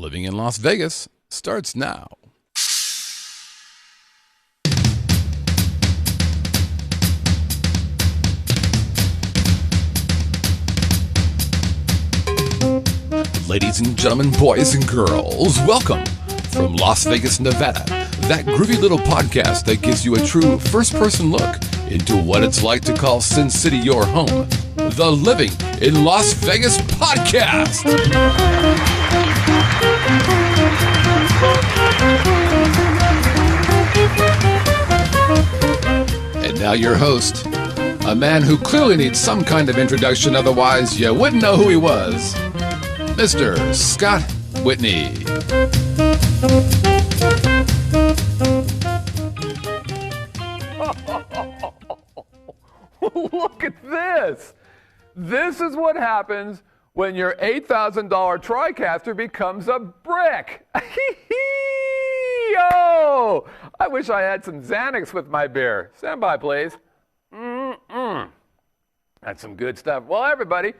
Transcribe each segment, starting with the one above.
Living in Las Vegas starts now. Ladies and gentlemen, boys and girls, welcome from Las Vegas, Nevada, that groovy little podcast that gives you a true first-person look into what it's like to call Sin City your home. The Living in Las Vegas podcast. And now your host, a man who clearly needs some kind of introduction, otherwise you wouldn't know who he was, Mr. Scott Whitney. Look at this. This is what happens when your $8,000 TriCaster becomes a brick. Yo! I wish I had some Xanax with my beer. Stand by, please. That's some good stuff. Well, everybody,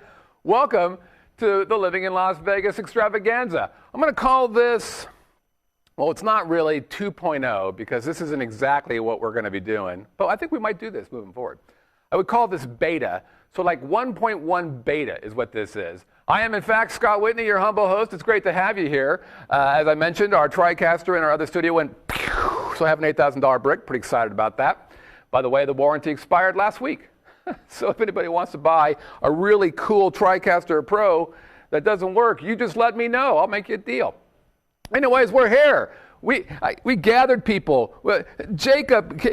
welcome to the Living in Las Vegas extravaganza. I'm going to call this, well, it's not really 2.0 because this isn't exactly what we're going to be doing, but I think we might do this moving forward. I would call this beta. So like 1.1 beta is what this is. I am, in fact, Scott Whitney, your humble host. It's great to have you here. As I mentioned, our TriCaster in our other studio went pew, so I have an $8,000 brick. Pretty excited about that. By the way, the warranty expired last week. So if anybody wants to buy a really cool TriCaster Pro that doesn't work, you just let me know. I'll make you a deal. Anyways, we're here. We gathered people. Jacob,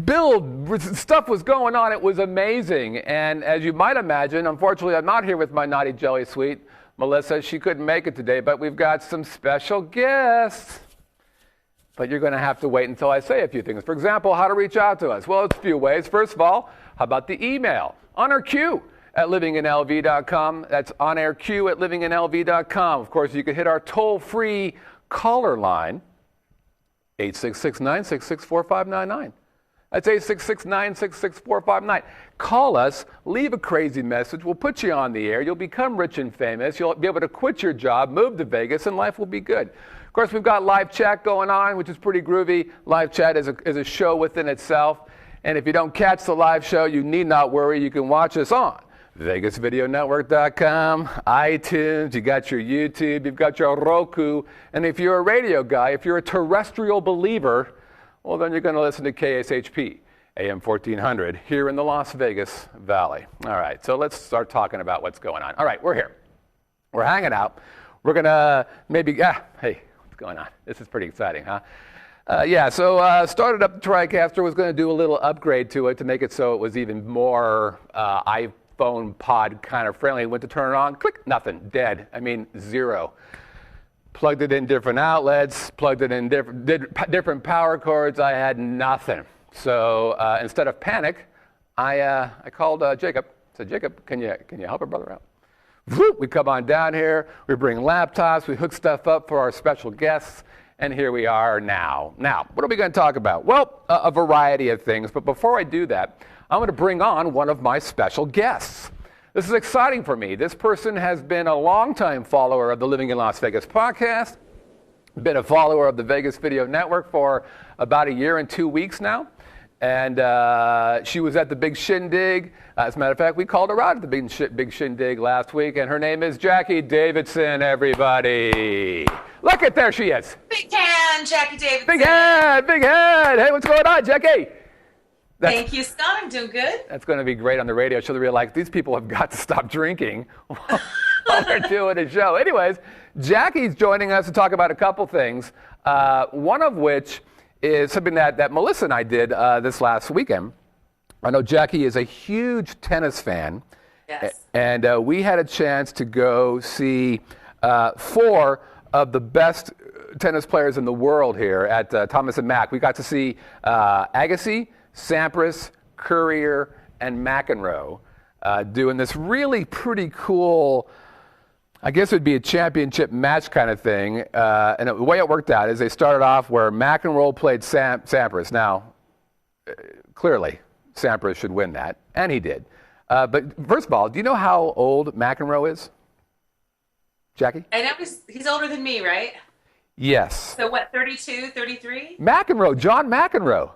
Bill, stuff was going on. It was amazing. And as you might imagine, unfortunately, I'm not here with my naughty jelly sweet, Melissa. She couldn't make it today, but we've got some special guests. But you're going to have to wait until I say a few things. For example, how to reach out to us. Well, it's a few ways. First of all, how about the email? onairq@livinginlv.com. That's onairq@livinginlv.com. Of course, you can hit our toll-free caller line, 866-966-4599. That's 866-966-4599. Call us, leave a crazy message. We'll put you on the air. You'll become rich and famous. You'll be able to quit your job, move to Vegas, and life will be good. Of course, we've got live chat going on, which is pretty groovy. Live chat is a show within itself. And if you don't catch the live show, you need not worry. You can watch us on VegasVideoNetwork.com, iTunes, you got your YouTube, you've got your Roku. And if you're a radio guy, if you're a terrestrial believer, well, then you're going to listen to KSHP, AM 1400, here in the Las Vegas Valley. All right, so let's start talking about what's going on. All right, we're here. We're hanging out. We're going to maybe, hey, what's going on? This is pretty exciting, huh? Started up the TriCaster, was going to do a little upgrade to it to make it so it was even more iPhone pod kind of friendly. Went to turn it on, click, nothing, dead. I mean, zero. Plugged it in different outlets, plugged it in different power cords. I had nothing. So instead of panic, I called Jacob. I said, Jacob, can you help a brother out? Whoop, we come on down here. We bring laptops. We hook stuff up for our special guests. And here we are now. Now, what are we going to talk about? Well, a variety of things. But before I do that, I'm going to bring on one of my special guests. This is exciting for me. This person has been a longtime follower of the Living in Las Vegas podcast, been a follower of the Vegas Video Network for about a year and 2 weeks now. And she was at the big shindig. As a matter of fact, we called her out at the big shindig last week. And her name is Jacquie Davidson, everybody. Look at, there she is. Big hand, Jacquie Davidson. Big hand, big hand. Hey, what's going on, Jacquie? Thank you, Scott. I'm doing good. That's going to be great on the radio. She'll realize these people have got to stop drinking while they're doing a show. Anyways, Jacquie's joining us to talk about a couple things, one of which is something that Melissa and I did this last weekend. I know Jacquie is a huge tennis fan. Yes. And we had a chance to go see 4 of the best tennis players in the world here at Thomas & Mack. We got to see Agassi, Sampras, Courier, and McEnroe doing this really pretty cool, I guess it would be a championship match kind of thing. And the way it worked out is they started off where McEnroe played Sampras. Now, clearly, Sampras should win that, and he did. But first of all, do you know how old McEnroe is? Jackie? I know he's older than me, right? Yes. So what, 32, 33? McEnroe, John McEnroe.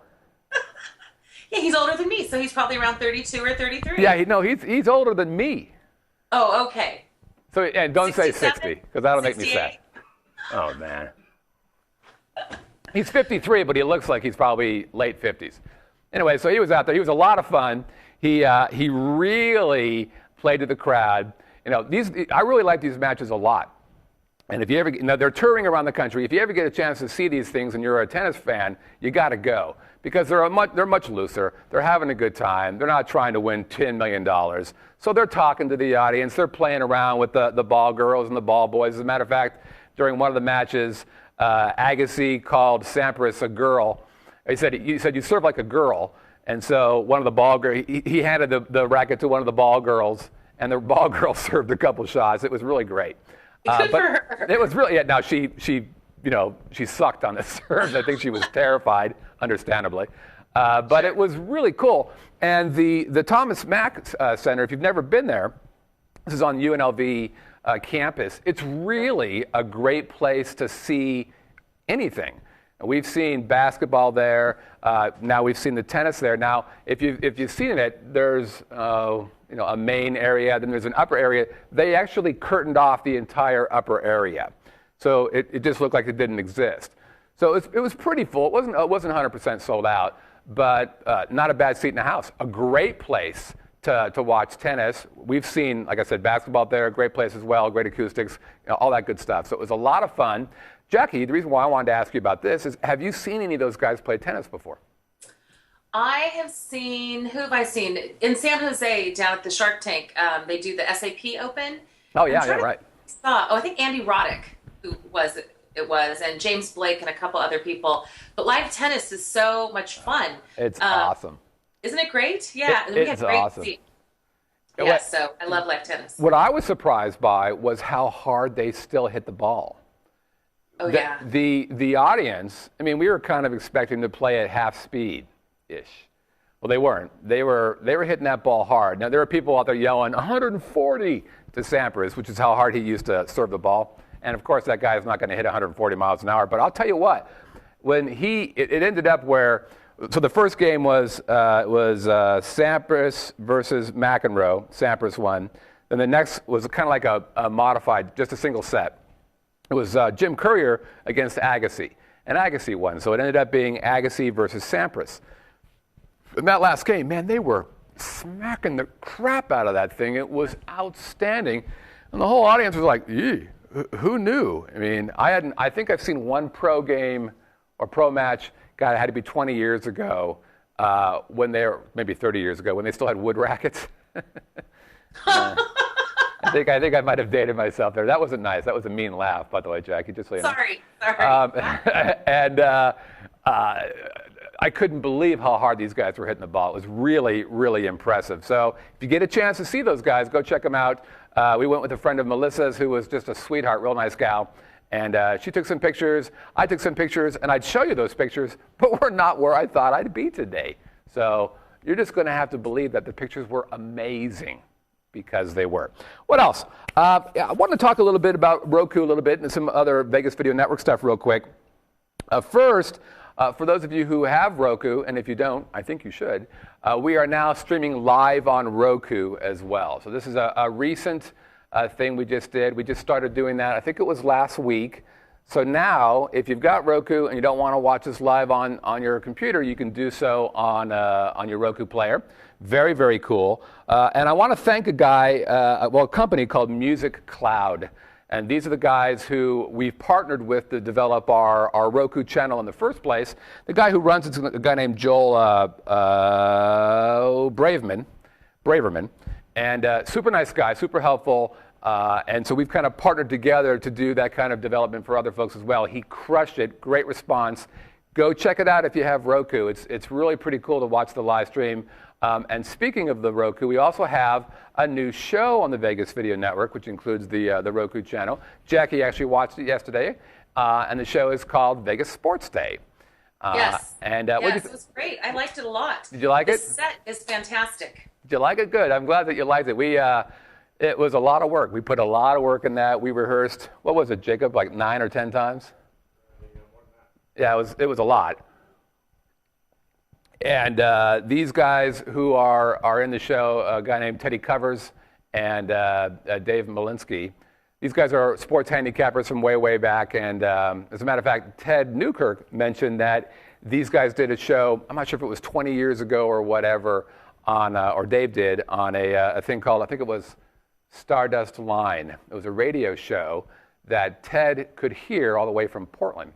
Yeah, he's older than me, so he's probably around 32 or 33. Yeah, he's older than me. Oh, okay. So, and don't say 60, because that'll make me 68. sad. Oh, man. He's 53, but he looks like he's probably late 50s. Anyway, so he was out there. He was a lot of fun. He really played to the crowd. I really like these matches a lot. And if you ever, they're touring around the country. If you ever get a chance to see these things and you're a tennis fan, you got to go because they're much looser. They're having a good time. They're not trying to win $10 million. So they're talking to the audience. They're playing around with the ball girls and the ball boys. As a matter of fact, during one of the matches, Agassi called Sampras a girl. He said you serve like a girl. And so one of the ball girls, he handed the racket to one of the ball girls, and the ball girl served a couple shots. It was really great. Good for But her. it was really, yeah, now she sucked on the serves. I think she was terrified, understandably. But it was really cool. And the Thomas Mack Center, if you've never been there, this is on UNLV campus. It's really a great place to see anything. We've seen basketball there. Now we've seen the tennis there. Now, if you've seen it, there's a main area, then there's an upper area. They actually curtained off the entire upper area, so it just looked like it didn't exist. So it was pretty full. It wasn't 100% sold out, but not a bad seat in the house. A great place to watch tennis. We've seen, like I said, basketball there. A great place as well. Great acoustics, all that good stuff. So it was a lot of fun. Jackie, the reason why I wanted to ask you about this is, have you seen any of those guys play tennis before? I have seen, who have I seen? In San Jose, down at the Shark Tank, they do the SAP Open. Oh, yeah, right. I think Andy Roddick, who was it was, and James Blake and a couple other people. But live tennis is so much fun. It's awesome. Isn't it great? Yeah, it's had great awesome. seats. Yeah, so I love live tennis. What I was surprised by was how hard they still hit the ball. Oh, yeah. The audience, I mean, we were kind of expecting to play at half speed-ish. Well, they weren't. They were hitting that ball hard. Now, there were people out there yelling 140 to Sampras, which is how hard he used to serve the ball. And, of course, that guy is not going to hit 140 miles an hour. But I'll tell you what, when it ended up where, so the first game was Sampras versus McEnroe. Sampras won. Then the next was kind of like a modified, just a single set. It was Jim Courier against Agassi, and Agassi won. So it ended up being Agassi versus Sampras. In that last game, man, they were smacking the crap out of that thing. It was outstanding, and the whole audience was like, "Eee, who knew?" I mean, I think I've seen one pro game or pro match. God, it had to be 20 years ago, when they were maybe 30 years ago, when they still had wood rackets. I think I might have dated myself there. That wasn't nice. That was a mean laugh, by the way, Jackie. Just so you know. Sorry. And I couldn't believe how hard these guys were hitting the ball. It was really, really impressive. So if you get a chance to see those guys, go check them out. We went with a friend of Melissa's who was just a sweetheart, real nice gal. And she took some pictures. I took some pictures, and I'd show you those pictures, but we're not where I thought I'd be today. So you're just going to have to believe that the pictures were amazing. Because they were. What else? I want to talk a little bit about Roku a little bit and some other Vegas Video Network stuff real quick. First, for those of you who have Roku, and if you don't, I think you should, we are now streaming live on Roku as well. So this is a recent thing we just did. We just started doing that. I think it was last week. So now, if you've got Roku and you don't want to watch us live on your computer, you can do so on your Roku player. Very, very cool. And I want to thank a company called Music Cloud. And these are the guys who we've partnered with to develop our Roku channel in the first place. The guy who runs it's a guy named Joel Braverman. And super nice guy, super helpful. And so we've kind of partnered together to do that kind of development for other folks as well. He crushed it. Great response. Go check it out if you have Roku. It's really pretty cool to watch the live stream. And speaking of the Roku, we also have a new show on the Vegas Video Network, which includes the Roku channel. Jackie actually watched it yesterday, and the show is called Vegas Sports Day. Yes. And yes, it was great. I liked it a lot. Did you like it? The set is fantastic. Did you like it? Good. I'm glad that you liked it. It was a lot of work. We put a lot of work in that. We rehearsed, what was it, Jacob, like 9 or 10 times? Yeah, it was a lot. And these guys who are in the show, a guy named Teddy Covers and Dave Malinsky, these guys are sports handicappers from way, way back. And as a matter of fact, Ted Newkirk mentioned that these guys did a show, I'm not sure if it was 20 years ago or whatever, or Dave did, on a thing called, I think it was Stardust Line. It was a radio show that Ted could hear all the way from Portland.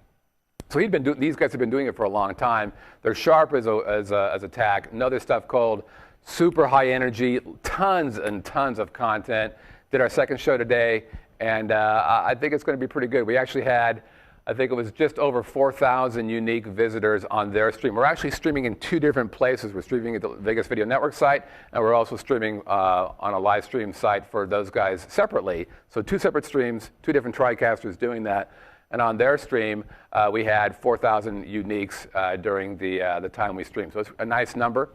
So these guys have been doing it for a long time. They're sharp as a tack. Another stuff called super high energy, tons and tons of content. Did our second show today, and I think it's going to be pretty good. We actually had, I think it was just over 4,000 unique visitors on their stream. We're actually streaming in 2 different places. We're streaming at the Vegas Video Network site, and we're also streaming on a live stream site for those guys separately. So 2 separate streams, 2 different TriCasters doing that. And on their stream, we had 4,000 uniques during the time we streamed. So it's a nice number.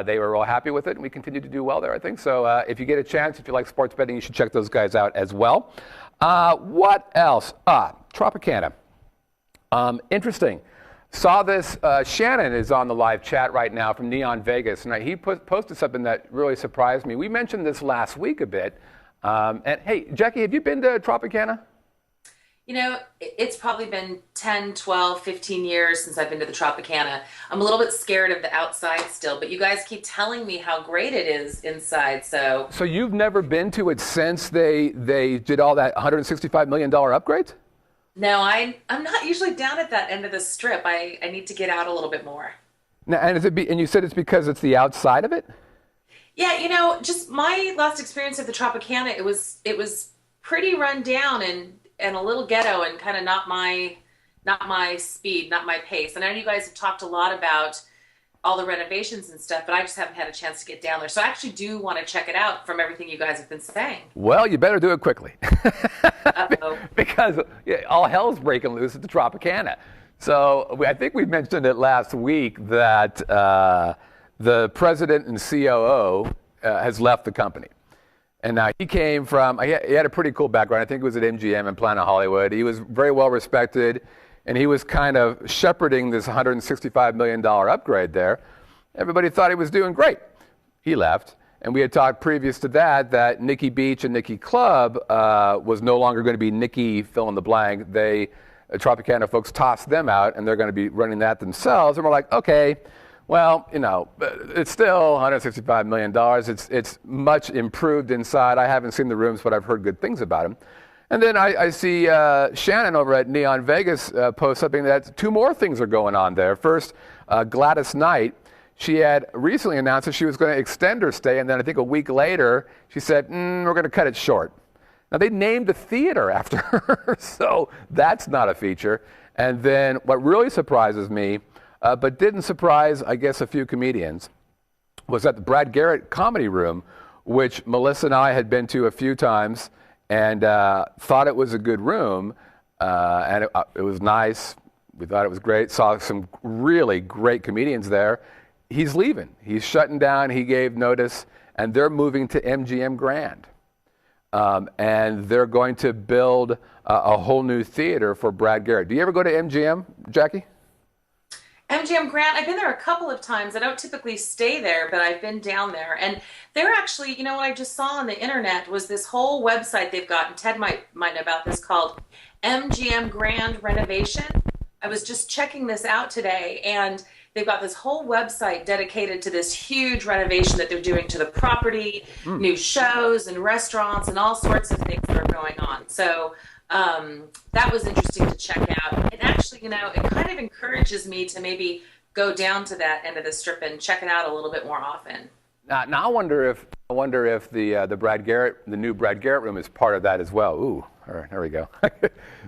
They were all happy with it, and we continue to do well there, I think. So if you get a chance, if you like sports betting, you should check those guys out as well. What else? Tropicana. Interesting. Saw this. Shannon is on the live chat right now from Neon Vegas, and he posted something that really surprised me. We mentioned this last week a bit. And hey, Jacquie, have you been to Tropicana? You know, it's probably been 10, 12, 15 years since I've been to the Tropicana. I'm a little bit scared of the outside still, but you guys keep telling me how great it is inside, so... So you've never been to it since they did all that $165 million upgrades? No, I'm not usually down at that end of the strip. I need to get out a little bit more. Now, and you said it's because it's the outside of it? Yeah, you know, just my last experience at the Tropicana, it was pretty run down and a little ghetto and kind of not my speed, not my pace. And I know you guys have talked a lot about all the renovations and stuff, but I just haven't had a chance to get down there. So I actually do want to check it out from everything you guys have been saying. Well, you better do it quickly. Uh-oh. Because all hell's breaking loose at the Tropicana. So I think we mentioned it last week that the president and COO has left the company. And now he came from, he had a pretty cool background. I think it was at MGM and Planet Hollywood. He was very well respected, and he was kind of shepherding this $165 million upgrade there. Everybody thought he was doing great. He left, and we had talked previous to that Nikki Beach and Nikki Club was no longer going to be Nikki fill in the blank. Tropicana folks tossed them out, and they're going to be running that themselves. And we're like, okay. Well, you know, it's still $165 million. It's much improved inside. I haven't seen the rooms, but I've heard good things about them. And then I see Shannon over at Neon Vegas post something that 2 more things are going on there. First, Gladys Knight, she had recently announced that she was going to extend her stay, and then I think a week later, she said, we're going to cut it short. Now, they named a theater after her, so that's not a feature. And then what really surprises me, but didn't surprise, I guess, a few comedians, was at the Brad Garrett Comedy Room, which Melissa and I had been to a few times and thought it was a good room, and it was nice. We thought it was great. Saw some really great comedians there. He's leaving. He's shutting down. He gave notice, and they're moving to MGM Grand. And they're going to build a whole new theater for Brad Garrett. Do you ever go to MGM, Jacquie? MGM Grand, I've been there a couple of times. I don't typically stay there, but I've been down there. And they're actually, you know, what I just saw on the internet was this whole website they've got, and Ted might know about this, called MGM Grand Renovation. I was just checking this out today, and they've got this whole website dedicated to this huge renovation that they're doing to the property, new shows and restaurants and all sorts of things that are going on. So that was interesting to check out. And actually, you know, it kind of encourages me to maybe go down to that end of the strip and check it out a little bit more often. Now I wonder if the Brad Garrett, the new Brad Garrett room, is part of that as well. Ooh, all right, there we go.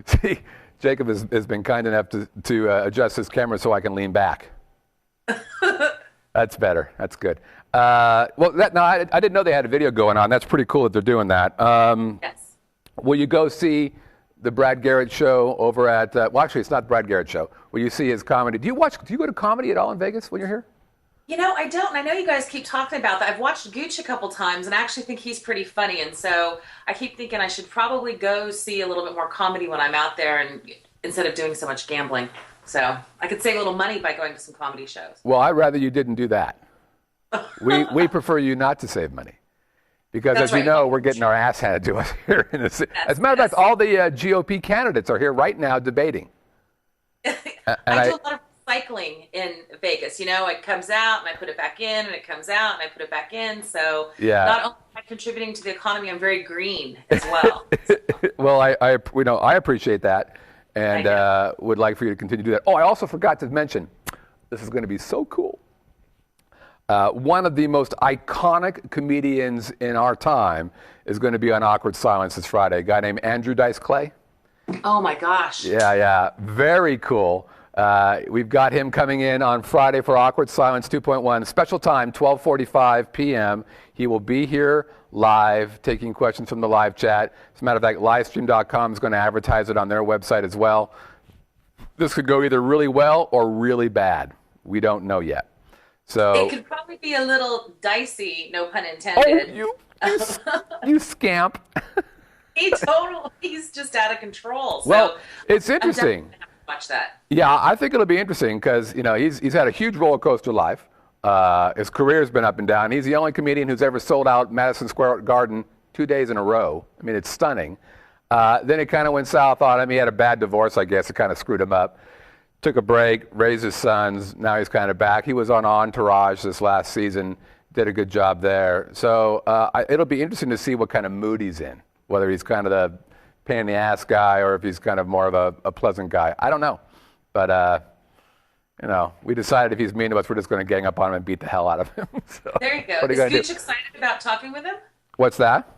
See, Jacob has been kind enough to adjust his camera so I can lean back. That's better. That's good. I didn't know they had a video going on. That's pretty cool that they're doing that. Yes. Will you go see the Brad Garrett show over at? Well, actually, it's not the Brad Garrett show. Will you see his comedy? Do you go to comedy at all in Vegas when you're here? I don't. And I know you guys keep talking about that. I've watched Gooch a couple times, and I actually think he's pretty funny. And so I keep thinking I should probably go see a little bit more comedy when I'm out there, and instead of doing so much gambling. So I could save a little money by going to some comedy shows. Well, I'd rather you didn't do that. We prefer you not to save money. Because, That's as you right. know, we're getting our ass handed to us here. As a matter of fact, all the GOP candidates are here right now debating. I do a lot of recycling in Vegas. It comes out and I put it back in, and it comes out and I put it back in. So not only am I contributing to the economy, I'm very green as well. Well, I appreciate that, and would like for you to continue to do that. Oh, I also forgot to mention, this is going to be so cool. One of the most iconic comedians in our time is going to be on Awkward Silence this Friday. A guy named Andrew Dice Clay. Oh my gosh. Yeah. Very cool. We've got him coming in on Friday for Awkward Silence 2.1. Special time, 12:45 p.m. He will be here live, taking questions from the live chat. As a matter of fact, livestream.com is going to advertise it on their website as well. This could go either really well or really bad. We don't know yet. So it could probably be a little dicey, no pun intended. Oh, you scamp. He's just out of control. So Well, it's interesting. I'm definitely gonna have to watch that. Yeah, I think it'll be interesting because, he's had a huge roller coaster life. His career's been up and down. He's the only comedian who's ever sold out Madison Square Garden 2 days in a row. I mean, it's stunning. Then it kind of went south on him. He had a bad divorce, I guess. It kind of screwed him up. Took a break, raised his sons. Now he's kind of back. He was on Entourage this last season. Did a good job there. So it'll be interesting to see what kind of mood he's in, whether he's kind of the pain in the ass guy or if he's kind of more of a pleasant guy. I don't know. But, we decided if he's mean to us, we're just going to gang up on him and beat the hell out of him. So, There you go. what are Is you gonna Gooch do? excited about talking with him? What's that?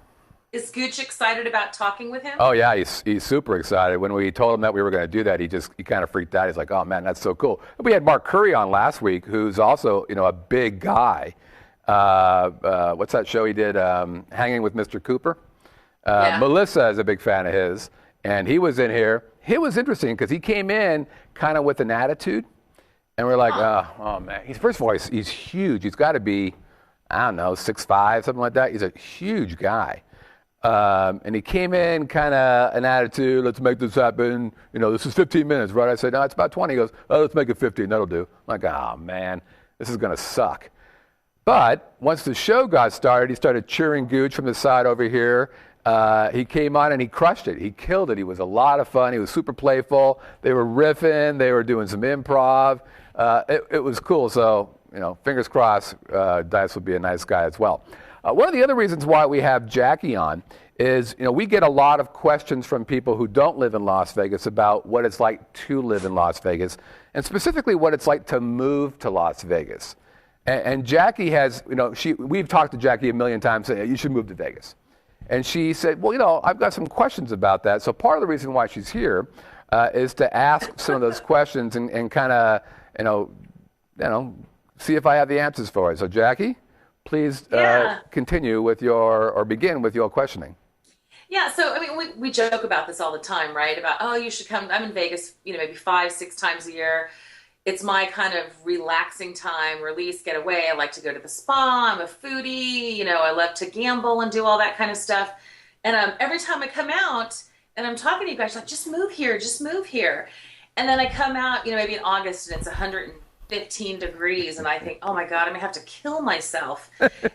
Is Gooch excited about talking with him? Oh, yeah, he's super excited. When we told him that we were going to do that, he kind of freaked out. He's like, oh, man, that's so cool. We had Mark Curry on last week, who's also, a big guy. What's that show he did, Hanging with Mr. Cooper? Yeah. Melissa is a big fan of his, and he was in here. It was interesting because he came in kind of with an attitude, and we're like, oh man. First of all, he's huge. He's got to be, I don't know, 6'5", something like that. He's a huge guy. And he came in kind of an attitude, let's make this happen. This is 15 minutes, right? I said, no, it's about 20. He goes, oh, let's make it 15. That'll do. I'm like, oh, man, this is going to suck. But once the show got started, he started cheering Gooch from the side over here. He came on and he crushed it. He killed it. He was a lot of fun. He was super playful. They were riffing. They were doing some improv. It was cool. So, fingers crossed, Dice will be a nice guy as well. One of the other reasons why we have Jacquie on is, we get a lot of questions from people who don't live in Las Vegas about what it's like to live in Las Vegas, and specifically what it's like to move to Las Vegas. And Jacquie has, we've talked to Jacquie a million times saying, you should move to Vegas. And she said, well, I've got some questions about that. So part of the reason why she's here is to ask some of those questions and kind of, see if I have the answers for it. So Jacquie, please continue with begin with your questioning. Yeah, so we joke about this all the time, right? About, oh, you should come. I'm in Vegas, maybe 5-6 times a year. It's my kind of relaxing time, release, get away. I like to go to the spa. I'm a foodie. I love to gamble and do all that kind of stuff. And every time I come out and I'm talking to you guys, like, just move here, just move here. And then I come out, maybe in August and it's 115 degrees. And I think, oh my God, I'm gonna have to kill myself.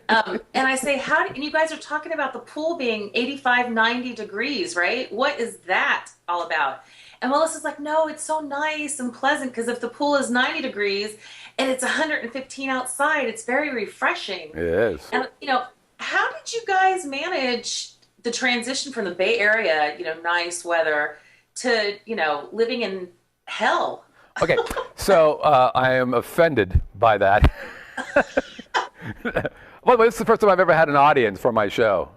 And I say, and you guys are talking about the pool being 85, 90 degrees, right? What is that all about? And Melissa's like, no, it's so nice and pleasant because if the pool is 90 degrees and it's 115 outside, it's very refreshing. It is. And, how did you guys manage the transition from the Bay Area, nice weather, to, living in hell? Okay, so I am offended by that. Well, this is the first time I've ever had an audience for my show.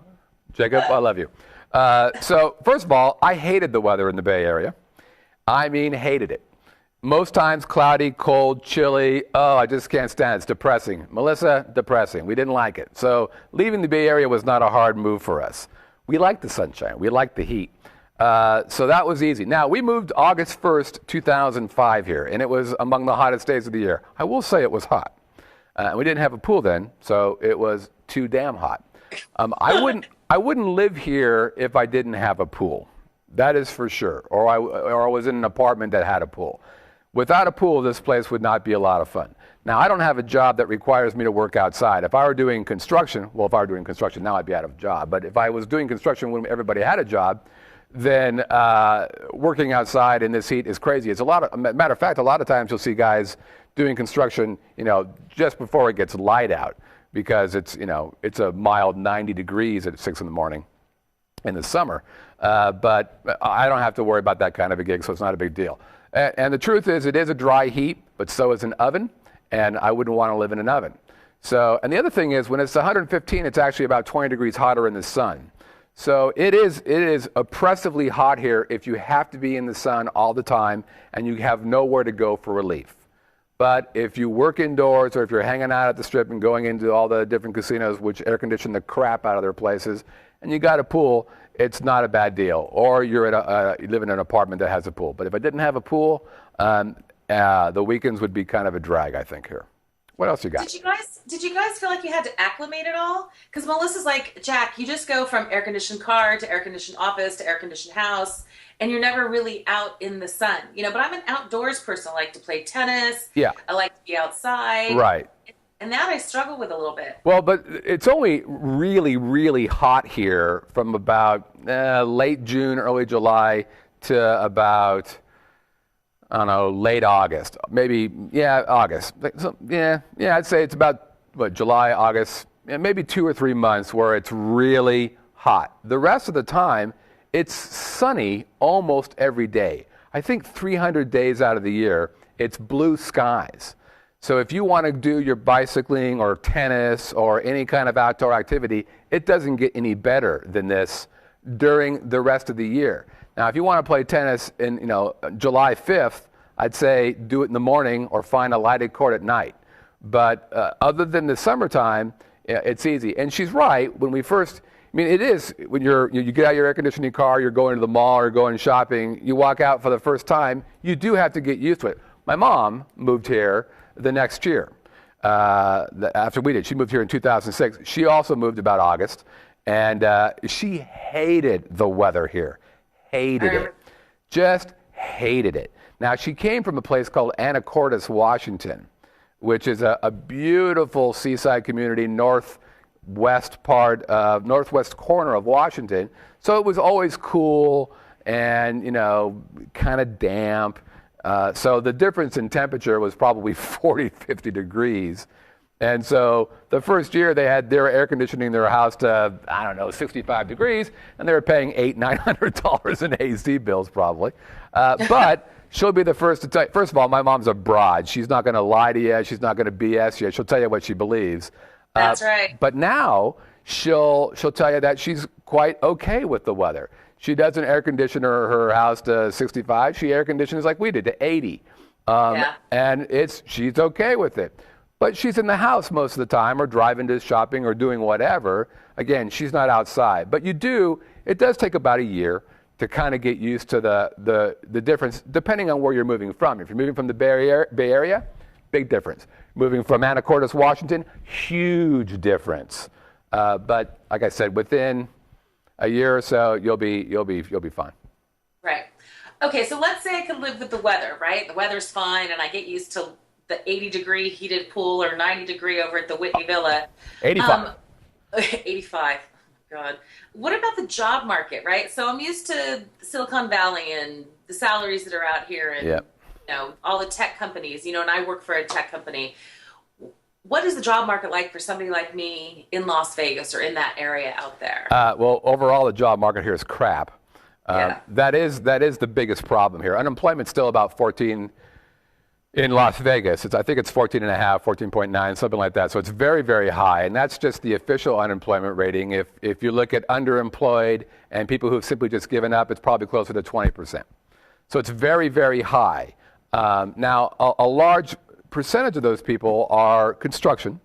Jacob, I love you. So first of all, I hated the weather in the Bay Area. I mean, hated it. Most times cloudy, cold, chilly. Oh, I just can't stand it. It's depressing. Melissa, depressing. We didn't like it. So leaving the Bay Area was not a hard move for us. We liked the sunshine. We liked the heat. So that was easy. Now, we moved August 1st, 2005 here, and it was among the hottest days of the year. I will say it was hot. And we didn't have a pool then, so it was too damn hot. I wouldn't live here if I didn't have a pool. That is for sure. Or I was in an apartment that had a pool. Without a pool, this place would not be a lot of fun. Now, I don't have a job that requires me to work outside. If I were doing construction, now I'd be out of a job. But if I was doing construction when everybody had a job, then working outside in this heat is crazy. Matter of fact, a lot of times you'll see guys doing construction, just before it gets light out, because it's a mild 90 degrees at 6 in the morning in the summer. But I don't have to worry about that kind of a gig, so it's not a big deal. And the truth is, it is a dry heat, but so is an oven, and I wouldn't want to live in an oven. So, and the other thing is, when it's 115, it's actually about 20 degrees hotter in the sun. So it is oppressively hot here if you have to be in the sun all the time and you have nowhere to go for relief. But if you work indoors, or if you're hanging out at the Strip and going into all the different casinos which air condition the crap out of their places, and you got a pool, it's not a bad deal. Or you live in an apartment that has a pool. But if I didn't have a pool, the weekends would be kind of a drag, I think, here. What else you got? Did you guys feel like you had to acclimate at all? Because Melissa's like, Jack, you just go from air-conditioned car to air-conditioned office to air-conditioned house, and you're never really out in the sun. But I'm an outdoors person. I like to play tennis. Yeah. I like to be outside. Right. And that I struggle with a little bit. Well, but it's only really, really hot here from about late June, early July to about, I don't know, late August. Maybe, August. So, I'd say it's about, July, August, maybe 2 or 3 months where it's really hot. The rest of the time, it's sunny almost every day. I think 300 days out of the year, it's blue skies. So if you want to do your bicycling or tennis or any kind of outdoor activity, it doesn't get any better than this during the rest of the year. Now, if you want to play tennis in, July 5th, I'd say do it in the morning or find a lighted court at night. But other than the summertime, it's easy. And she's right. When we first, it is when you get out of your air conditioning car, you're going to the mall or going shopping, you walk out for the first time, you do have to get used to it. My mom moved here the next year after we did. She moved here in 2006. She also moved about August, and she hated the weather here. Hated it. Just hated it. Now, she came from a place called Anacortes, Washington, which is a beautiful seaside community, northwest corner of Washington. So it was always cool and, kind of damp. So the difference in temperature was probably 40, 50 degrees. And so the first year they were air conditioning their house to, 65 degrees, and they were paying $800-900 in AC bills probably. But she'll be the first to tell you. First of all, my mom's a broad. She's not going to lie to you. She's not going to BS you. She'll tell you what she believes. That's right. But now she'll tell you that she's quite okay with the weather. She doesn't air condition her house to 65. She air conditions like we did to 80. And she's okay with it. But she's in the house most of the time or driving to shopping or doing whatever. Again, she's not outside. But it does take about a year to kind of get used to the difference, depending on where you're moving from. If you're moving from the Bay Area, big difference. Moving from Anacortes, Washington, huge difference. But like I said, within a year or so, you'll be fine. Right. Okay, so let's say I could live with the weather, right? The weather's fine, and I get used to the 80-degree heated pool or 90-degree over at the Whitney Villa. 85. 85. God. What about the job market, right? So I'm used to Silicon Valley and the salaries that are out here and all the tech companies, and I work for a tech company. What is the job market like for somebody like me in Las Vegas or in that area out there? Well, overall, the job market here is crap. That is the biggest problem here. Unemployment's still about 14 in Las Vegas. I think it's 14.5, 14.9, something like that. So it's very, very high, and that's just the official unemployment rating. If you look at underemployed and people who've simply just given up, it's probably closer to 20%. So it's very, very high. Now, a large percentage of those people are construction.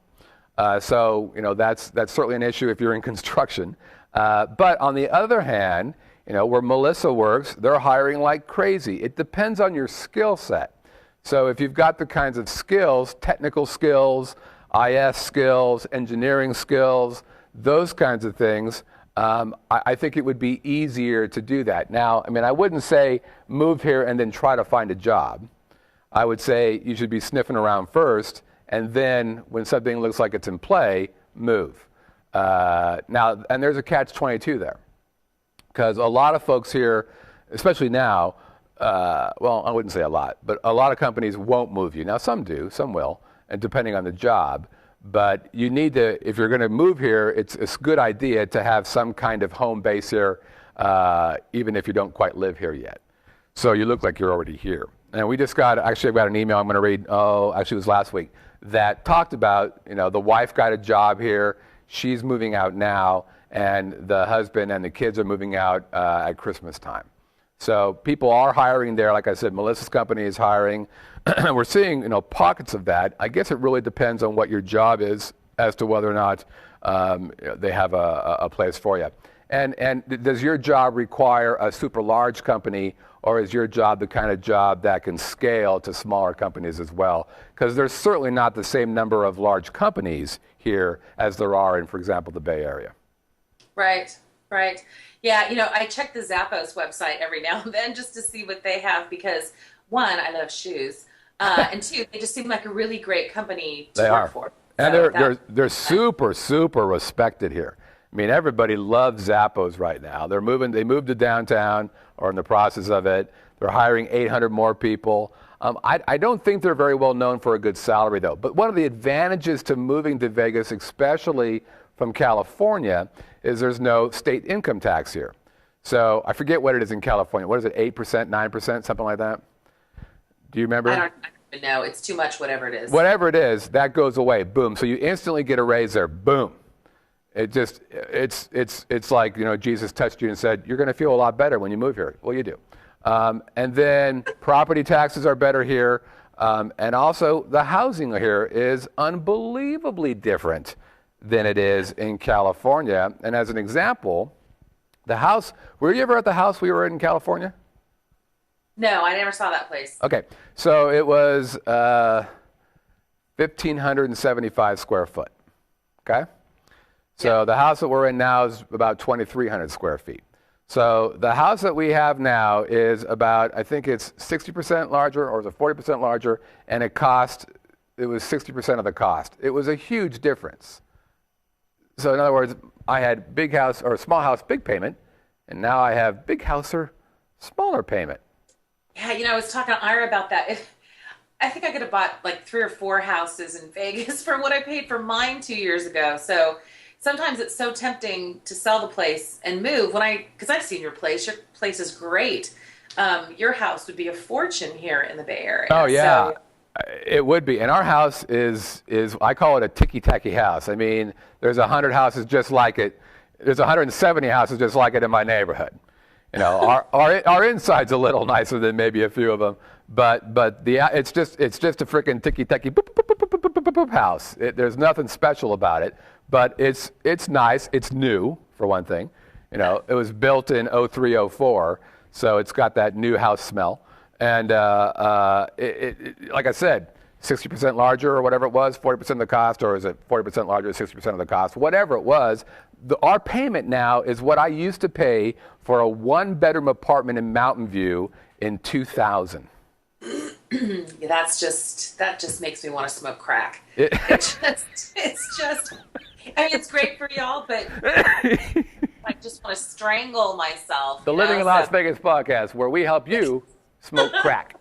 So that's certainly an issue if you're in construction. But on the other hand, where Melissa works, they're hiring like crazy. It depends on your skill set. So if you've got the kinds of skills, technical skills, IS skills, engineering skills, those kinds of things, I think it would be easier to do that. Now, I mean, I wouldn't say move here and then try to find a job. I would say you should be sniffing around first, and then when something looks like it's in play, move. Now, and there's a catch-22 there, because a lot of folks here, especially now, well, I wouldn't say a lot, but a lot of companies won't move you. Now, some do, some will, and depending on the job. But you need to, if you're going to move here, it's a good idea to have some kind of home base here, even if you don't quite live here yet. So you look like you're already here. And we just got, actually I've got an email I'm going to read, actually it was last week, that talked about, the wife got a job here, she's moving out now, and the husband and the kids are moving out at Christmas time. So people are hiring there. Like I said, Melissa's company is hiring. We're seeing, pockets of that. I guess it really depends on what your job is as to whether or not they have a place for you. And does your job require a super large company, or is your job the kind of job that can scale to smaller companies as well? Because there's certainly not the same number of large companies here as there are in, for example, the Bay Area. Right, right. Yeah, I check the Zappos website every now and then just to see what they have because, one, I love shoes, and two, they just seem like a really great company to work for. And so they're super, super respected here. I mean, everybody loves Zappos right now. They moved to downtown, or in the process of it. They're hiring 800 more people. I don't think they're very well known for a good salary, though. But one of the advantages to moving to Vegas, especially from California, is there's no state income tax here. So I forget what it is in California. What is it, 8%, 9%, something like that? Do you remember? I don't even know. It's too much, whatever it is. Whatever it is, that goes away. Boom. So you instantly get a raise there. Boom. It's like, Jesus touched you and said, you're going to feel a lot better when you move here. Well, you do. And then property taxes are better here. And also the housing here is unbelievably different than it is in California. And as an example, the house, were you ever at the house we were in California? No, I never saw that place. Okay. So it was 1,575 square foot. Okay? So the house that we're in now is about 2,300 square feet. So the house that we have now is about, I think it's 60% larger, or is it 40% larger, and it was 60% of the cost. It was a huge difference. So in other words, I had big house or small house, big payment, and now I have big house or smaller payment. Yeah, I was talking to Ira about that. I think I could have bought like 3 or 4 houses in Vegas for what I paid for mine 2 years ago. So sometimes it's so tempting to sell the place and move because I've seen your place. Your place is great. Your house would be a fortune here in the Bay Area. Oh, yeah. So, it would be. And our house is I call it a ticky-tacky house. I mean, there's 100 houses just like it. There's 170 houses just like it in my neighborhood. Our inside's a little nicer than maybe a few of them, but it's just a freaking ticky-tacky house. There's nothing special about it, but it's nice. It's new, for one thing. It was built in 03, 04, so it's got that new house smell. And like I said, 60% larger or whatever it was, 40% of the cost, or is it 40% larger, 60% of the cost, whatever it was, our payment now is what I used to pay for a 1-bedroom apartment in Mountain View in 2000. That just makes me want to smoke crack. It's just, I mean, it's great for y'all, but I just want to strangle myself. The Living in Las Vegas podcast, where we help you smoke crack.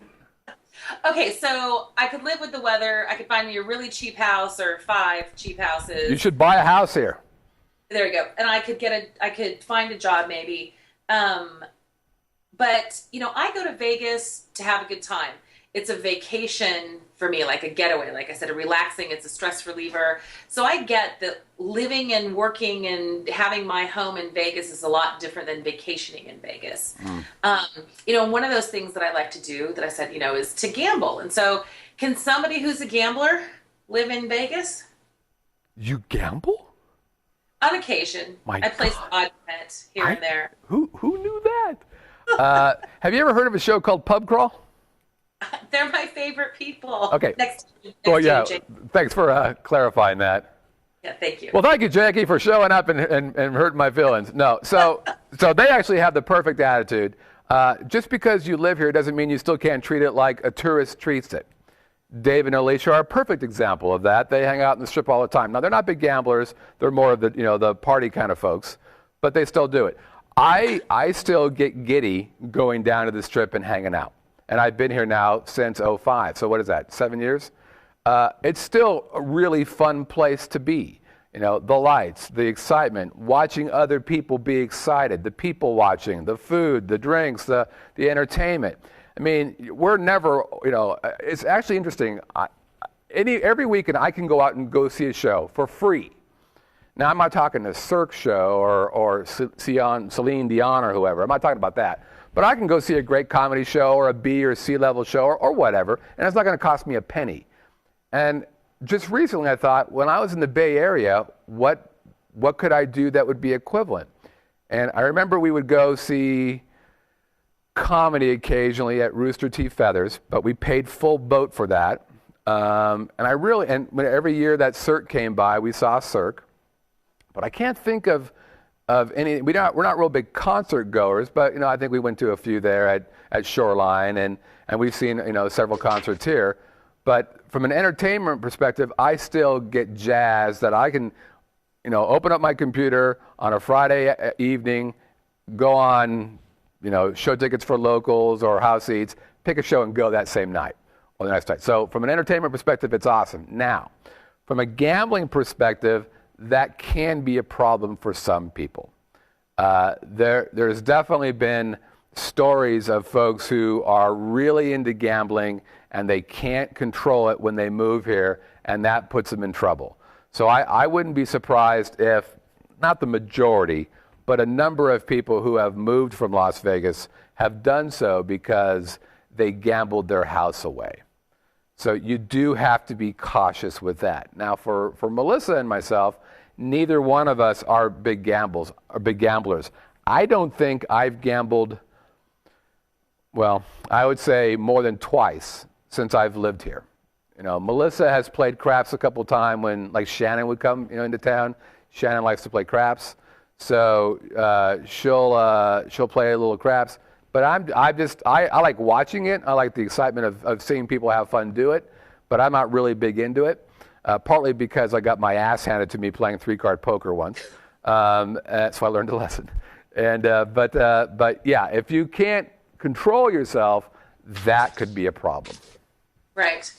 Okay, so I could live with the weather. I could find me a really cheap house or 5 cheap houses. You should buy a house here. There you go. And I could find a job maybe. But, I go to Vegas to have a good time. It's a vacation for me, like a getaway. Like I said, it's a stress reliever. So I get that living and working and having my home in Vegas is a lot different than vacationing in Vegas. One of those things that I like to do that I said, is to gamble. And so can somebody who's a gambler live in Vegas? You gamble? On occasion. I place odd bet here and there. Who knew that? Have you ever heard of a show called Pub Crawl? They're my favorite people. Okay. Next to Well, you, yeah. Jake. Thanks for clarifying that. Yeah, thank you. Well, thank you, Jackie, for showing up and hurting my feelings. No, so they actually have the perfect attitude. Just because you live here doesn't mean you still can't treat it like a tourist treats it. Dave and Alicia are a perfect example of that. They hang out in the Strip all the time. Now, they're not big gamblers. They're more of the party kind of folks, but they still do it. I still get giddy going down to the Strip and hanging out. And I've been here now since '05. So what is that, 7 years? It's still a really fun place to be. The lights, the excitement, watching other people be excited, the people watching, the food, the drinks, the entertainment. I mean, we're never, it's actually interesting. Every weekend I can go out and go see a show for free. Now, I'm not talking a Cirque show or Celine Dion or whoever. I'm not talking about that. But I can go see a great comedy show or a B or C level show or whatever, and it's not going to cost me a penny. And just recently I thought, when I was in the Bay Area, what could I do that would be equivalent? And I remember we would go see comedy occasionally at Rooster Teeth Feathers, but we paid full boat for that. And every year that Cirque came by, we saw Cirque. But I can't think of any. We're not real big concert goers, but I think we went to a few there at Shoreline, and we've seen several concerts here. But from an entertainment perspective, I still get jazzed that I can, open up my computer on a Friday evening, go on, show tickets for locals or house seats, pick a show and go that same night or the next night. So from an entertainment perspective, it's awesome. Now, from a gambling perspective, that can be a problem for some people. There's definitely been stories of folks who are really into gambling and they can't control it when they move here, and that puts them in trouble. So I wouldn't be surprised if, not the majority, but a number of people who have moved from Las Vegas have done so because they gambled their house away. So you do have to be cautious with that. Now, for Melissa and myself, neither one of us are big gamblers. I don't think I've gambled, well, I would say more than twice since I've lived here. Melissa has played craps a couple times when, like, Shannon would come, into town. Shannon likes to play craps, so she'll play a little craps. But I like watching it. I like the excitement of seeing people have fun do it. But I'm not really big into it. Partly because I got my ass handed to me playing 3-card poker once, so I learned a lesson. And but yeah, if you can't control yourself, that could be a problem. Right.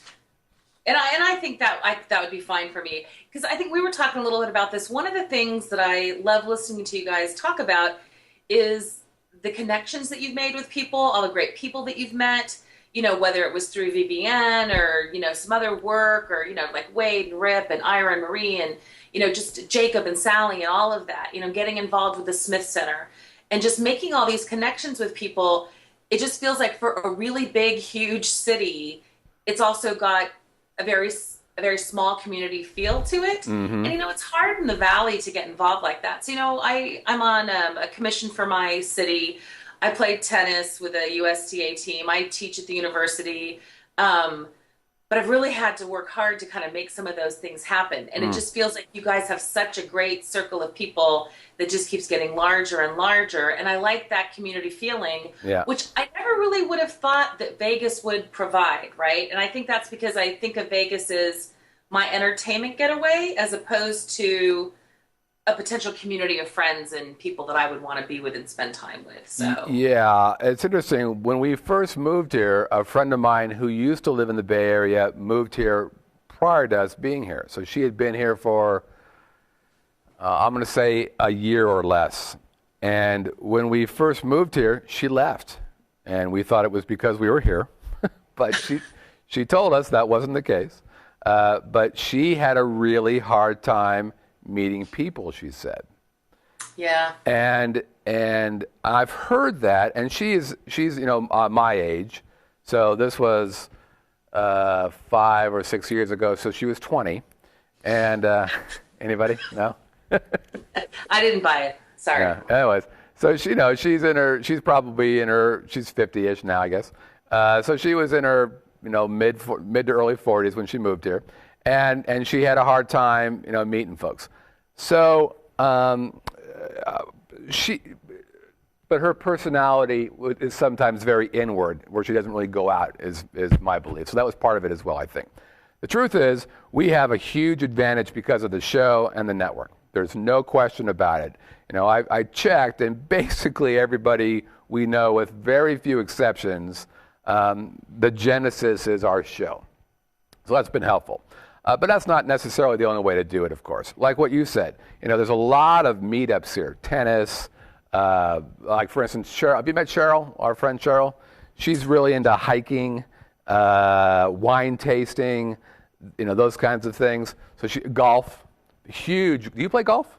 And I think that would be fine for me, because I think we were talking a little bit about this. One of the things that I love listening to you guys talk about is the connections that you've made with people, all the great people that you've met. Whether it was through VBN or, some other work, or, like Wade and Rip and Ira and Marie and, just Jacob and Sally and all of that, getting involved with the Smith Center and just making all these connections with people. It just feels like for a really big, huge city, it's also got a very small community feel to it. Mm-hmm. And, it's hard in the Valley to get involved like that. So, I'm on a commission for my city. I played tennis with a USTA team. I teach at the university. But I've really had to work hard to kind of make some of those things happen. And it just feels like you guys have such a great circle of people that just keeps getting larger and larger. And I like that community feeling, which I never really would have thought that Vegas would provide, right? And I think that's because I think of Vegas as my entertainment getaway as opposed to a potential community of friends and people that I would want to be with and spend time with. So yeah, it's interesting. When we first moved here, a friend of mine who used to live in the Bay Area moved here prior to us being here. So she had been here for, I'm going to say, a year or less. And when we first moved here, she left. And we thought it was because we were here. But she told us that wasn't the case. But she had a really hard time meeting people, she said. Yeah. And I've heard that, and she's my age, so this was 5 or 6 years ago. So she was 20, and anybody? No. I didn't buy it. Sorry. Yeah. Anyways, so she's probably in her 50-ish now, I guess. So she was in her mid to early 40s when she moved here, and she had a hard time meeting folks. So but her personality is sometimes very inward, where she doesn't really go out, is my belief. So that was part of it as well, I think. The truth is, we have a huge advantage because of the show and the network. There's no question about it. I checked, and basically everybody we know, with very few exceptions, the genesis is our show. So that's been helpful. But that's not necessarily the only way to do it, of course. Like what you said, there's a lot of meetups here. Tennis, like for instance, Cheryl. Have you met Cheryl, our friend Cheryl? She's really into hiking, wine tasting, those kinds of things. So golf, huge. Do you play golf?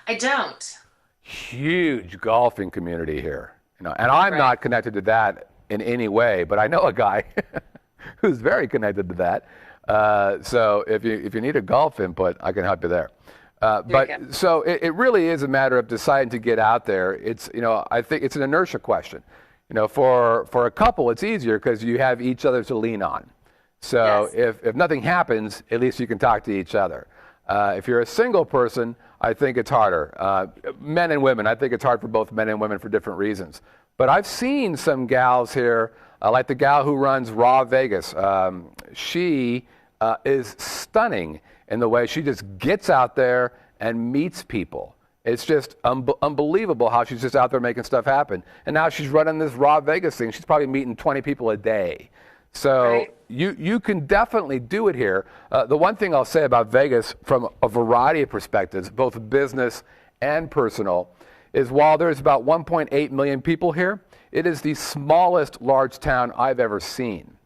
I don't. Huge golfing community here. And I'm not connected to that in any way, but I know a guy who's very connected to that. So if you need a golf input, I can help you there. So it really is a matter of deciding to get out there. It's I think it's an inertia question. For a couple, it's easier because you have each other to lean on. So if nothing happens, at least you can talk to each other. If you're a single person, I think it's harder. Men and women, I think it's hard for both men and women for different reasons. But I've seen some gals here, like the gal who runs Raw Vegas. She is stunning in the way she just gets out there and meets people. It's just unbelievable how she's just out there making stuff happen. And now she's running this Raw Vegas thing. She's probably meeting 20 people a day. So you can definitely do it here. The one thing I'll say about Vegas from a variety of perspectives, both business and personal, is while there's about 1.8 million people here, it is the smallest large town I've ever seen.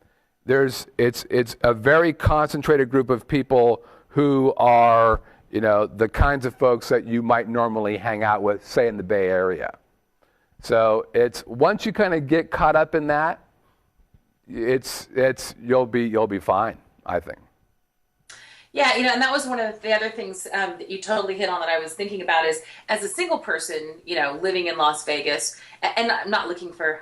It's a very concentrated group of people who are, the kinds of folks that you might normally hang out with, say in the Bay Area. So it's once you kind of get caught up in that, you'll be fine, I think. Yeah, and that was one of the other things that you totally hit on that I was thinking about is as a single person, living in Las Vegas, and I'm not looking for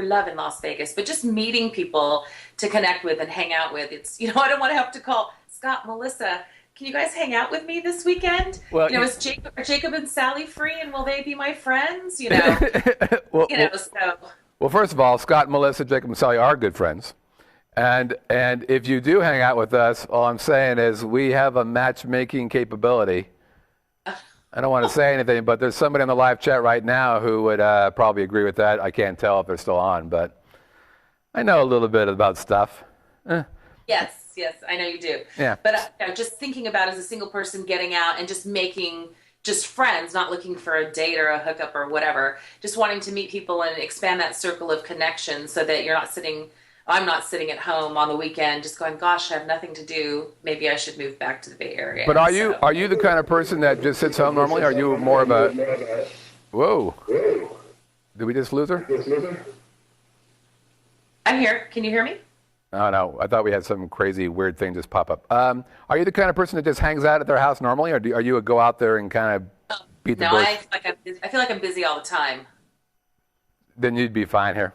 love in Las Vegas, but just meeting people to connect with and hang out with. It's I don't want to have to call Scott, Melissa, can you guys hang out with me this weekend? Well, is Jacob and Sally free, and will they be my friends? Well, first of all, Scott, Melissa, Jacob, and Sally are good friends. And if you do hang out with us, all I'm saying is we have a matchmaking capability. I don't want to say anything, but there's somebody in the live chat right now who would probably agree with that. I can't tell if they're still on, but I know a little bit about stuff. Yes, I know you do. Yeah. But just thinking about as a single person getting out and just making just friends, not looking for a date or a hookup or whatever, just wanting to meet people and expand that circle of connection so that I'm not sitting at home on the weekend just going, gosh, I have nothing to do. Maybe I should move back to the Bay Area. But are you the kind of person that just sits home normally? Are you more of a... Whoa. Did we just lose her? I'm here. Can you hear me? Oh, no. I thought we had some crazy weird thing just pop up. Are you the kind of person that just hangs out at their house normally, or are you a go out there and kind of beat the bush? No, I feel like I'm busy all the time. Then you'd be fine here.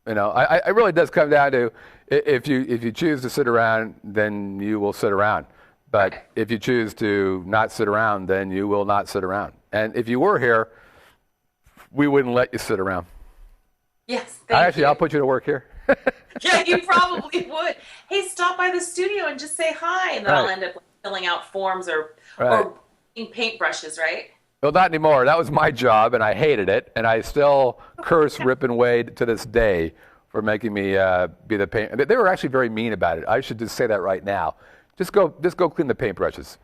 It really does come down to if you choose to sit around, then you will sit around. But if you choose to not sit around, then you will not sit around. And if you were here, we wouldn't let you sit around. Yes, thank you. I'll put you to work here. Yeah, you probably would. Hey, stop by the studio and just say hi, and then I'll end up filling out forms or paintbrushes, right? Well, not anymore. That was my job, and I hated it, and I still curse Rip and Wade to this day for making me be the paint. They were actually very mean about it. I should just say that right now. Just go clean the paintbrushes.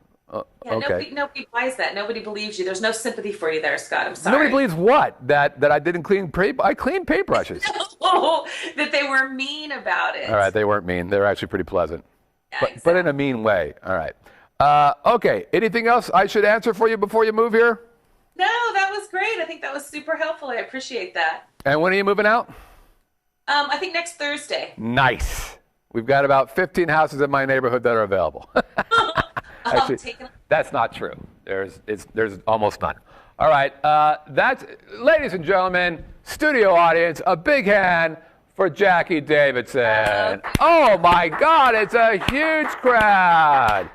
Okay. Nobody buys that. Nobody believes you. There's no sympathy for you there, Scott. I'm sorry. Nobody believes what? That I didn't clean I cleaned paintbrushes. No, that they were mean about it. All right, they weren't mean. They were actually pretty pleasant. Yeah, but, exactly. but in a mean way. All right. Okay. Anything else I should answer for you before you move here? No, that was great. I think that was super helpful. I appreciate that. And when are you moving out? I think next Thursday. Nice. We've got about 15 houses in my neighborhood that are available. Actually, that's not true. There's almost none. All right. Ladies and gentlemen, studio audience, a big hand for Jacquie Davidson. Oh my God, it's a huge crowd.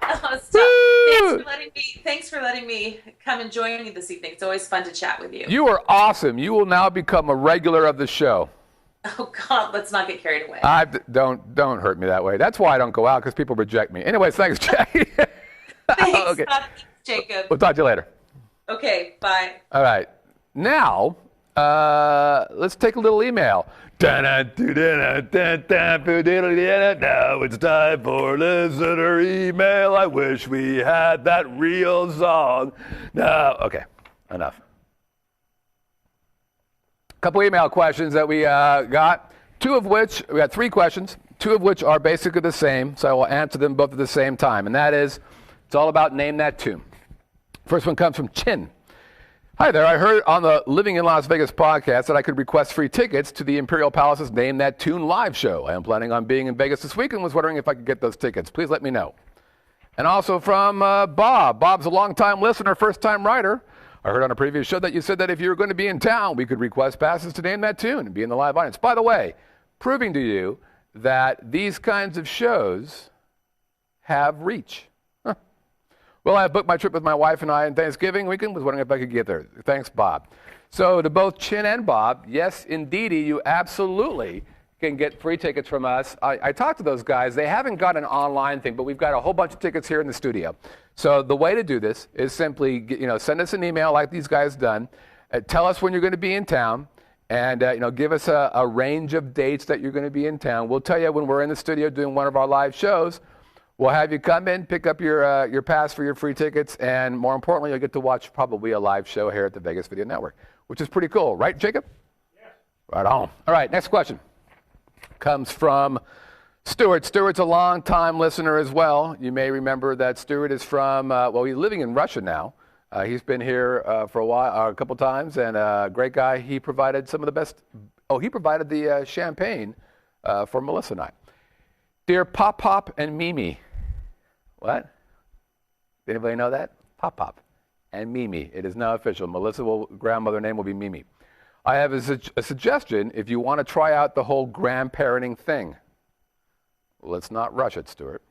Thanks for letting me come and join you this evening. It's always fun to chat with you. You are awesome. You will now become a regular of the show. Oh God, let's not get carried away. Don't hurt me that way. That's why I don't go out, because people reject me. Anyways, thanks, Jacquie. Thanks, Okay. Jacob. We'll talk to you later. Okay, bye. All right. Now, let's take a little email. Now it's time for listener email. I wish we had that real song. No, okay, enough. Couple email questions that we got. We got 3 questions, 2 of which are basically the same, so I will answer them both at the same time. And that is, it's all about Name That Tune. First one comes from Chin. Hi there, I heard on the Living in Las Vegas podcast that I could request free tickets to the Imperial Palace's Name That Tune live show. I am planning on being in Vegas this week and was wondering if I could get those tickets. Please let me know. And also from Bob. Bob's a longtime listener, first-time writer. I heard on a previous show that you said that if you were going to be in town, we could request passes to Name That Tune and be in the live audience. By the way, proving to you that these kinds of shows have reach. Well, I booked my trip with my wife and I in Thanksgiving weekend. Was wondering if I could get there. Thanks, Bob. So to both Chin and Bob, yes, indeedy, you absolutely can get free tickets from us. I talked to those guys. They haven't got an online thing, but we've got a whole bunch of tickets here in the studio. So the way to do this is simply, send us an email like these guys done. Tell us when you're going to be in town, and give us a range of dates that you're going to be in town. We'll tell you when we're in the studio doing one of our live shows. We'll have you come in, pick up your pass for your free tickets, and more importantly, you'll get to watch probably a live show here at the Vegas Video Network, which is pretty cool. Right, Jacob? Yes. Right on. All right, next question comes from Stuart. Stuart's a long-time listener as well. You may remember that Stuart is from, he's living in Russia now. He's been here for a couple times, and a great guy. He provided some of the best, he provided the champagne for Melissa and I. Dear Pop Pop and Mimi. What? Anybody know that? Pop Pop and Mimi. It is now official. Melissa's grandmother name will be Mimi. I have a suggestion if you want to try out the whole grandparenting thing. Let's not rush it, Stuart.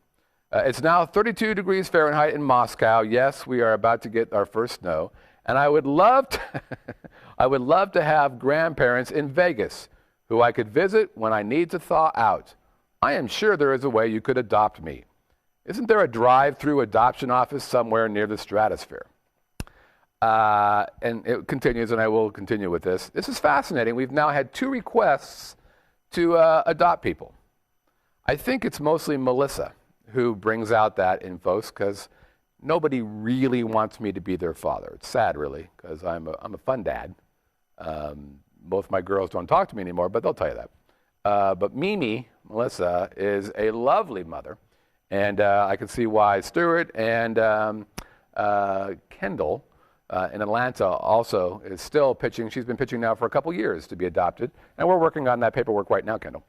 It's now 32 degrees Fahrenheit in Moscow. Yes, we are about to get our first snow. And I would love to have grandparents in Vegas who I could visit when I need to thaw out. I am sure there is a way you could adopt me. Isn't there a drive-through adoption office somewhere near the Stratosphere? And it continues, and I will continue with this. This is fascinating. We've now had 2 requests to adopt people. I think it's mostly Melissa who brings out that info, because nobody really wants me to be their father. It's sad, really, because I'm a fun dad. Both my girls don't talk to me anymore, but they'll tell you that. But Mimi, Melissa, is a lovely mother. And I can see why Stuart and Kendall in Atlanta also is still pitching. She's been pitching now for a couple years to be adopted. And we're working on that paperwork right now, Kendall.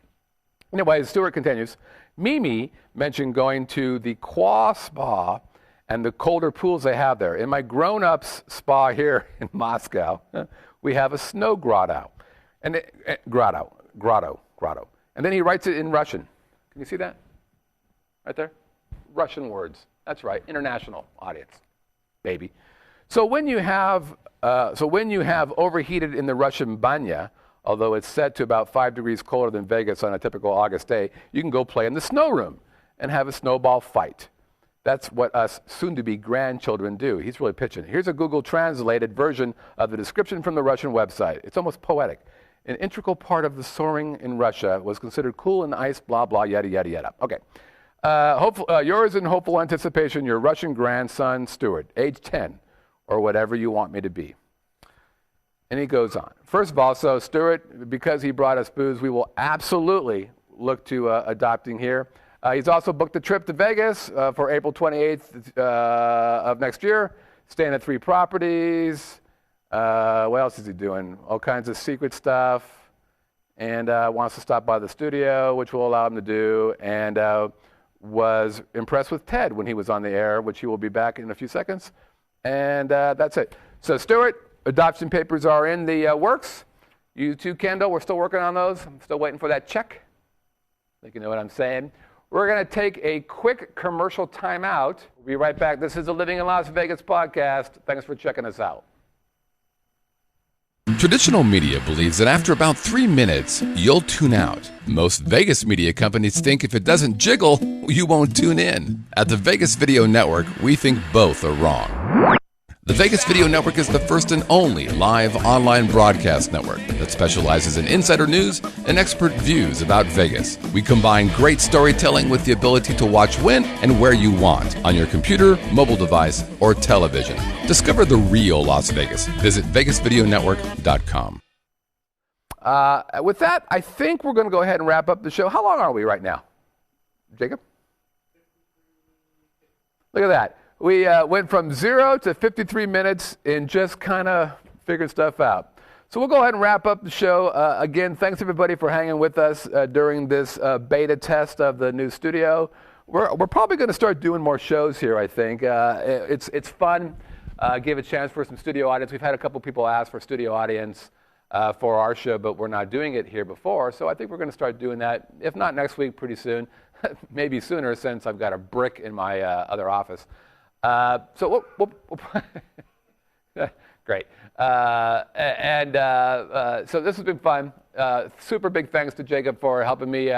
Anyway, Stuart continues. Mimi mentioned going to the Qua Spa and the colder pools they have there. In my grown-ups spa here in Moscow, we have a snow grotto. And grotto. And then he writes it in Russian. Can you see that? Right there? Russian words. That's right. International audience. Baby. So when you have overheated in the Russian banya, although it's set to about 5 degrees colder than Vegas on a typical August day, you can go play in the snow room and have a snowball fight. That's what us soon-to-be grandchildren do. He's really pitching. Here's a Google translated version of the description from the Russian website. It's almost poetic. An integral part of the soaring in Russia was considered cool and ice, blah, blah, yada, yada, yada. Okay. Yours in hopeful anticipation, your Russian grandson, Stuart, age 10, or whatever you want me to be. And he goes on. First of all, so Stuart, because he brought us booze, we will absolutely look to adopting here. He's also booked a trip to Vegas for April 28th of next year, staying at 3 properties. What else is he doing? All kinds of secret stuff. And wants to stop by the studio, which we'll allow him to do. And was impressed with Ted when he was on the air, which he will be back in a few seconds. And that's it. So Stuart, adoption papers are in the works. You too, Kendall. We're still working on those. I'm still waiting for that check. I think you know what I'm saying. We're going to take a quick commercial timeout. We'll be right back. This is the Living in Las Vegas podcast. Thanks for checking us out. Traditional media believes that after about 3 minutes, you'll tune out. Most Vegas media companies think if it doesn't jiggle, you won't tune in. At the Vegas Video Network, we think both are wrong. The Vegas Video Network is the first and only live online broadcast network that specializes in insider news and expert views about Vegas. We combine great storytelling with the ability to watch when and where you want on your computer, mobile device, or television. Discover the real Las Vegas. Visit VegasVideoNetwork.com. With that, I think we're going to go ahead and wrap up the show. How long are we right now, Jacob? Look at that. We went from 0 to 53 minutes and just kind of figured stuff out. So we'll go ahead and wrap up the show. Again, thanks everybody for hanging with us during this beta test of the new studio. We're probably going to start doing more shows here, I think. It's fun. Give a chance for some studio audience. We've had a couple people ask for studio audience for our show, but we're not doing it here before. So I think we're going to start doing that, if not next week, pretty soon. Maybe sooner, since I've got a brick in my other office. So great. So this has been fun. Super big thanks to Jacob for helping me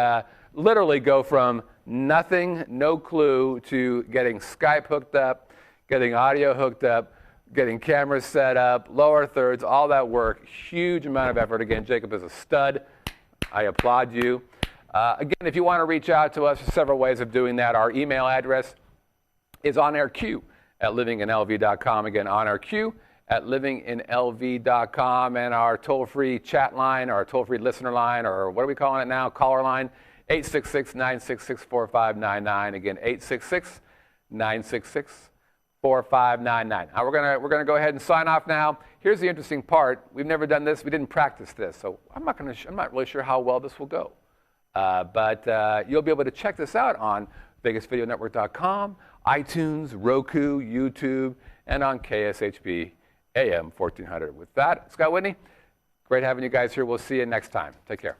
literally go from nothing, no clue, to getting Skype hooked up, getting audio hooked up, getting cameras set up, lower thirds, all that work. Huge amount of effort. Again, Jacob is a stud. I applaud you. Again, if you want to reach out to us, there's several ways of doing that. Our email address is onairq@livinginlv.com. Again, onairq@livinginlv.com. And our toll-free chat line, or our toll-free listener line, or what are we calling it now? Caller line, 866-966-4599. Again, 866-966-4599. Now we're gonna go ahead and sign off now. Here's the interesting part. We've never done this. We didn't practice this, so I'm not really sure how well this will go. But you'll be able to check this out on VegasVideoNetwork.com, iTunes, Roku, YouTube, and on KSHP AM 1400. With that, Scott, Whitney, great having you guys here. We'll see you next time. Take care.